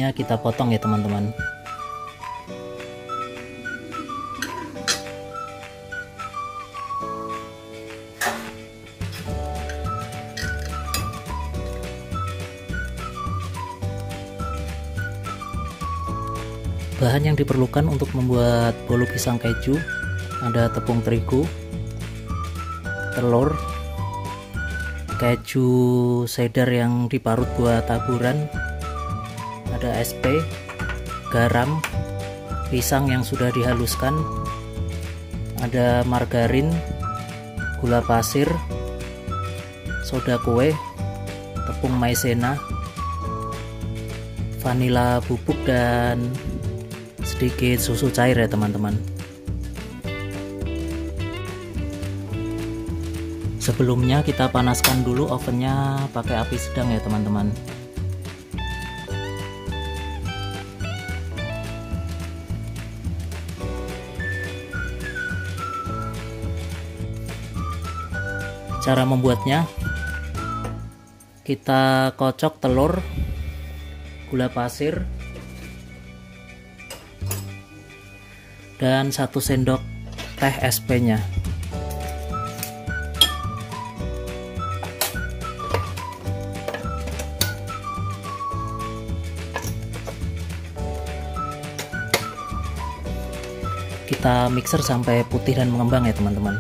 selanjutnya kita potong ya teman-teman. Bahan yang diperlukan untuk membuat bolu pisang keju ada tepung terigu, telur, keju cheddar yang diparut buat taburan, ada SP, garam, pisang yang sudah dihaluskan, ada margarin, gula pasir, soda kue, tepung maizena, vanila bubuk, dan sedikit susu cair ya teman-teman. Sebelumnya kita panaskan dulu ovennya pakai api sedang ya teman-teman. Cara membuatnya, kita kocok telur, gula pasir, dan 1 sendok teh SP nya. Kita mixer sampai putih dan mengembang ya teman-teman.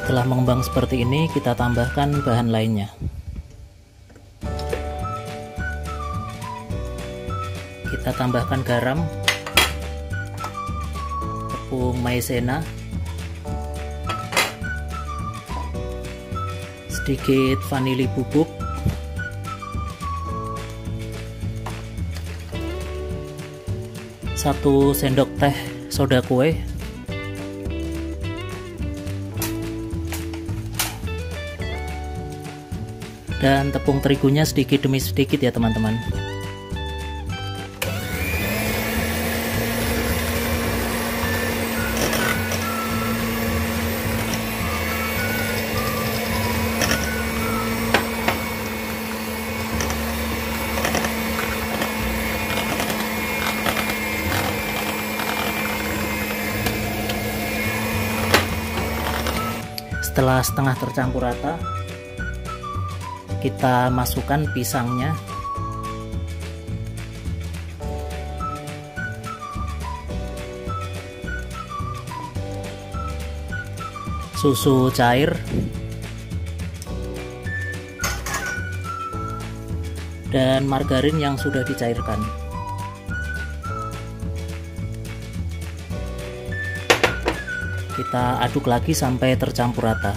Setelah mengembang seperti ini, kita tambahkan bahan lainnya. Kita tambahkan garam, tepung maizena, sedikit vanili bubuk, satu sendok teh soda kue, dan tepung terigunya sedikit demi sedikit ya teman-teman. Setelah setengah tercampur rata, kita masukkan pisangnya, susu cair, dan margarin yang sudah dicairkan. Kita aduk lagi sampai tercampur rata.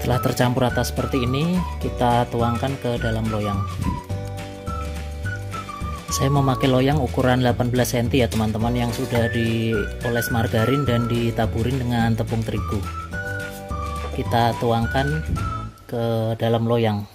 Setelah tercampur rata seperti ini, kita tuangkan ke dalam loyang. Saya memakai loyang ukuran 18 cm ya teman-teman, yang sudah dioles margarin dan ditaburin dengan tepung terigu. Kita tuangkan ke dalam loyang.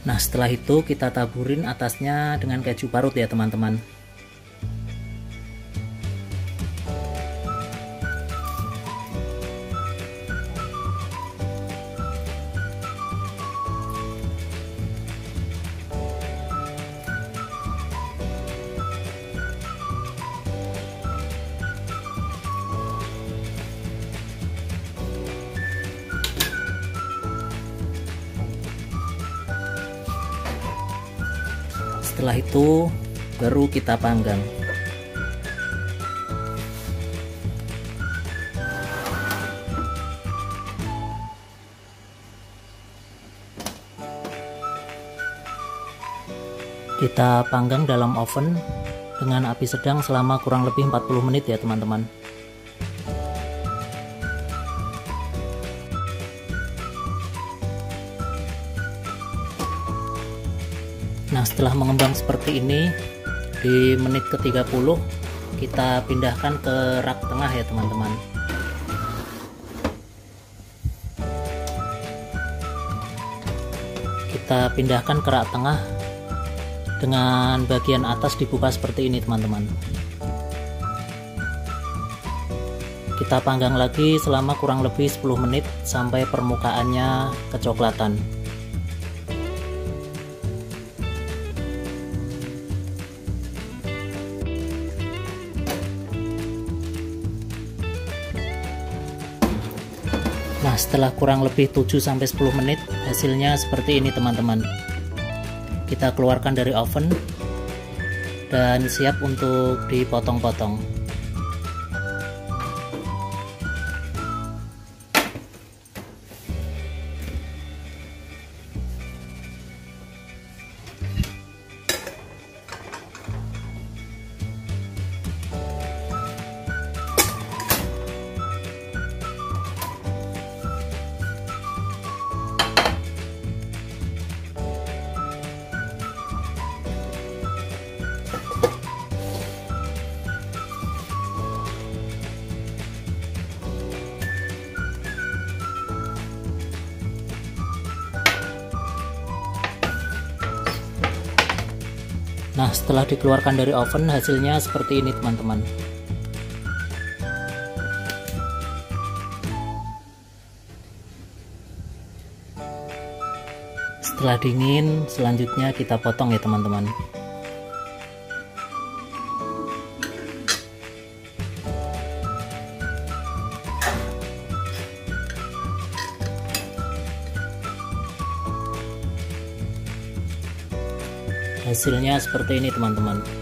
Nah, setelah itu kita taburin atasnya dengan keju parut ya teman-teman. Setelah itu baru kita panggang. Kita panggang dalam oven dengan api sedang selama kurang lebih 40 menit ya teman-teman. Nah, setelah mengembang seperti ini, di menit ke-30 kita pindahkan ke rak tengah ya teman-teman. Kita pindahkan ke rak tengah dengan bagian atas dibuka seperti ini teman-teman. Kita panggang lagi selama kurang lebih 10 menit sampai permukaannya kecoklatan. Nah, setelah kurang lebih 7-10 menit hasilnya seperti ini teman-teman. Kita keluarkan dari oven dan siap untuk dipotong-potong. Nah, setelah dikeluarkan dari oven hasilnya seperti ini teman-teman. Setelah dingin, selanjutnya kita potong ya teman-teman. Hasilnya seperti ini teman-teman.